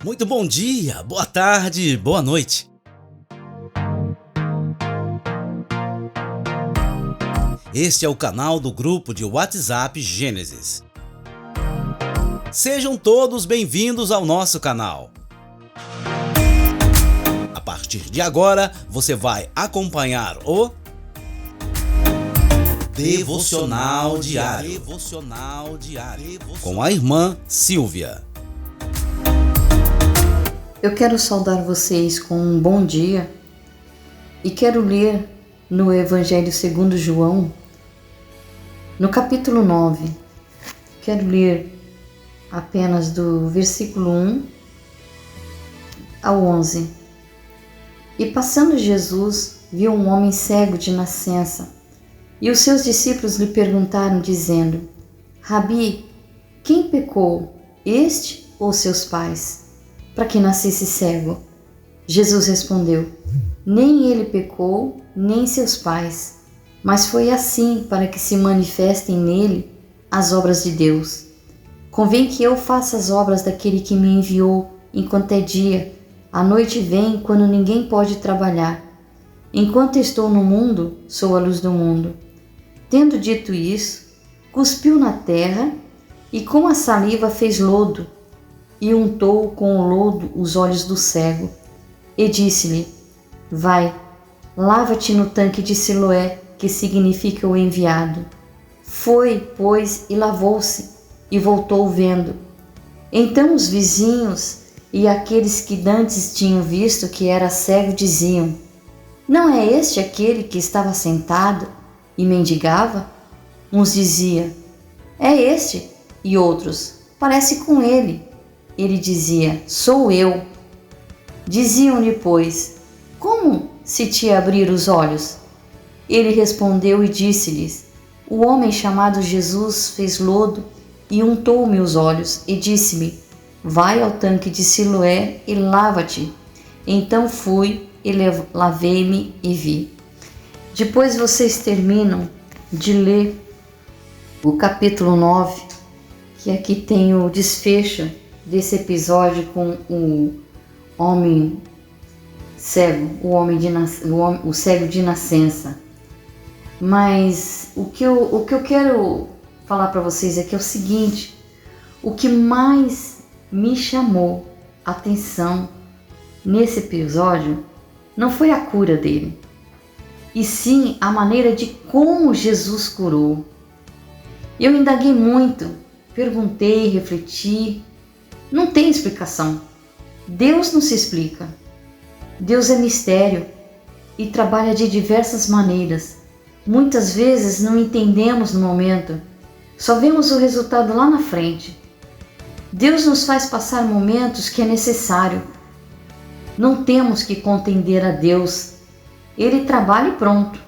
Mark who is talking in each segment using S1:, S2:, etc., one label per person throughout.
S1: Muito bom dia, boa tarde, boa noite. Este é o canal do grupo de WhatsApp Gênesis. Sejam todos bem-vindos ao nosso canal. A partir de agora, você vai acompanhar o Devocional Diário com a irmã Silvia.
S2: Eu quero saudar vocês com um bom dia e quero ler no Evangelho segundo João, no capítulo 9. Quero ler apenas do versículo 1 ao 11. E passando Jesus, viu um homem cego de nascença, e os seus discípulos lhe perguntaram, dizendo: Rabi, quem pecou, este ou seus pais, para que nascesse cego? Jesus respondeu: Nem ele pecou, nem seus pais, mas foi assim para que se manifestem nele as obras de Deus. Convém que eu faça as obras daquele que me enviou enquanto é dia. A noite vem quando ninguém pode trabalhar. Enquanto estou no mundo, sou a luz do mundo. Tendo dito isso, cuspiu na terra e com a saliva fez lodo e untou com o lodo os olhos do cego e disse-lhe: Vai, lava-te no tanque de Siloé, que significa o enviado. Foi, pois, e lavou-se e voltou vendo. Então os vizinhos e aqueles que dantes tinham visto que era cego diziam: Não é este aquele que estava sentado e mendigava? Uns diziam: É este, e outros: Parece com ele. Ele dizia: Sou eu. Diziam-lhe, pois: Como se te abrir os olhos? Ele respondeu e disse-lhes: O homem chamado Jesus fez lodo e untou-me os olhos e disse-me: Vai ao tanque de Siloé e lava-te. Então fui e lavei-me e vi. Depois vocês terminam de ler o capítulo 9, que aqui tem o desfecho desse episódio com o homem cego, o cego de nascença. Mas o que eu quero falar para vocês é que é o seguinte: o que mais me chamou a atenção nesse episódio não foi a cura dele, e sim a maneira de como Jesus curou. Eu indaguei muito, perguntei, refleti. Não tem explicação. Deus não se explica. Deus é mistério e trabalha de diversas maneiras. Muitas vezes não entendemos no momento, só vemos o resultado lá na frente. Deus nos faz passar momentos que é necessário. Não temos que contender a Deus. Ele trabalha e pronto.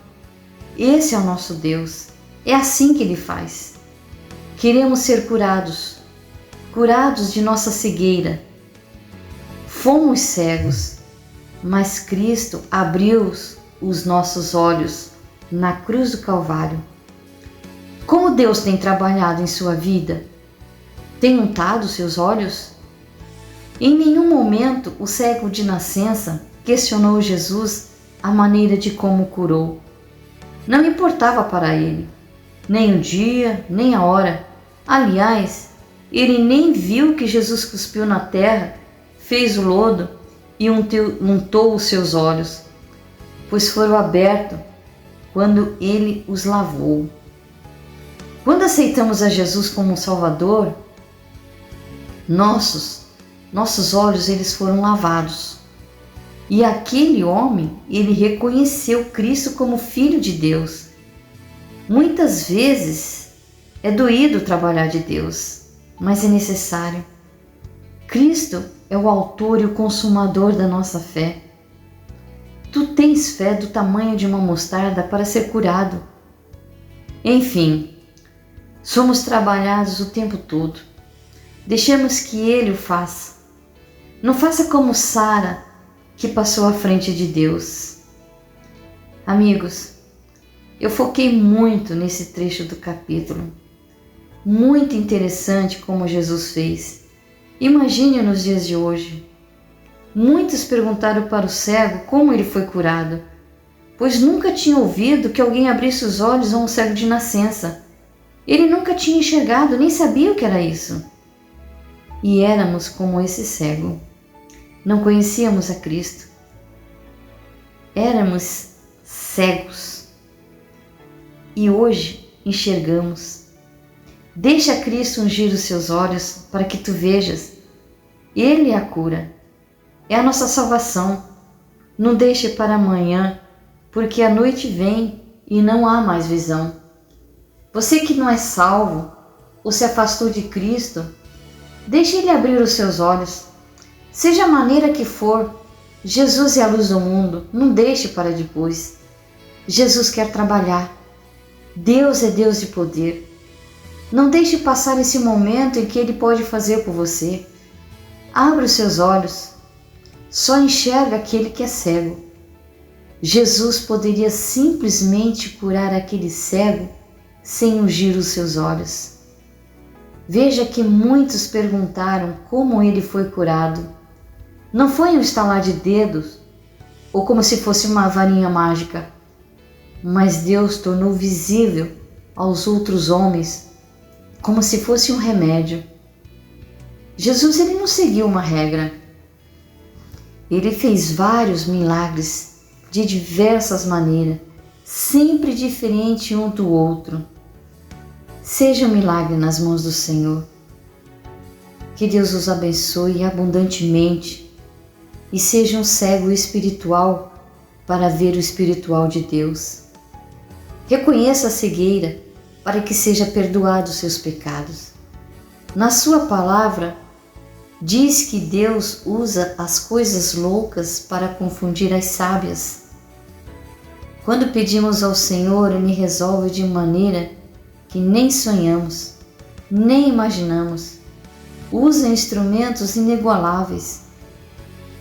S2: Esse é o nosso Deus. É assim que Ele faz. Queremos ser curados de nossa cegueira. Fomos cegos, mas Cristo abriu os nossos olhos na cruz do Calvário. Como Deus tem trabalhado em sua vida? Tem untado seus olhos? Em nenhum momento o cego de nascença questionou Jesus a maneira de como curou. Não importava para ele, nem o dia, nem a hora. Aliás, ele nem viu que Jesus cuspiu na terra, fez o lodo e untou os seus olhos, pois foram abertos quando ele os lavou. Quando aceitamos a Jesus como Salvador, nossos olhos eles foram lavados. E aquele homem, ele reconheceu Cristo como Filho de Deus. Muitas vezes é doído trabalhar de Deus, mas é necessário. Cristo é o autor e o consumador da nossa fé. Tu tens fé do tamanho de uma mostarda para ser curado. Enfim, somos trabalhados o tempo todo. Deixemos que Ele o faça. Não faça como Sara, que passou à frente de Deus. Amigos, eu foquei muito nesse trecho do capítulo. Muito interessante como Jesus fez. Imagine nos dias de hoje. Muitos perguntaram para o cego como ele foi curado, pois nunca tinha ouvido que alguém abrisse os olhos a um cego de nascença. Ele nunca tinha enxergado, nem sabia o que era isso. E éramos como esse cego. Não conhecíamos a Cristo. Éramos cegos. E hoje enxergamos. Deixa Cristo ungir os seus olhos para que tu vejas. Ele é a cura. É a nossa salvação. Não deixe para amanhã, porque a noite vem e não há mais visão. Você que não é salvo ou se afastou de Cristo, deixe Ele abrir os seus olhos. Seja a maneira que for, Jesus é a luz do mundo, não deixe para depois. Jesus quer trabalhar. Deus é Deus de poder. Não deixe passar esse momento em que Ele pode fazer por você. Abra os seus olhos. Só enxerga aquele que é cego. Jesus poderia simplesmente curar aquele cego sem ungir os seus olhos. Veja que muitos perguntaram como ele foi curado. Não foi um estalar de dedos ou como se fosse uma varinha mágica, mas Deus tornou visível aos outros homens como se fosse um remédio. Jesus ele não seguiu uma regra. Ele fez vários milagres de diversas maneiras, sempre diferente um do outro. Seja um milagre nas mãos do Senhor. Que Deus os abençoe abundantemente e seja um cego espiritual para ver o espiritual de Deus. Reconheça a cegueira para que seja perdoado os seus pecados. Na sua palavra, diz que Deus usa as coisas loucas para confundir as sábias. Quando pedimos ao Senhor, Ele resolve de maneira que nem sonhamos, nem imaginamos. Usa instrumentos inigualáveis.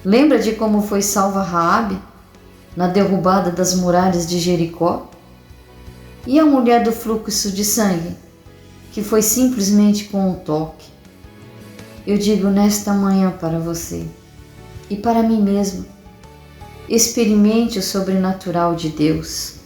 S2: Lembra de como foi salva Raabe na derrubada das muralhas de Jericó? E a mulher do fluxo de sangue, que foi simplesmente com um toque? Eu digo nesta manhã para você e para mim mesmo, experimente o sobrenatural de Deus.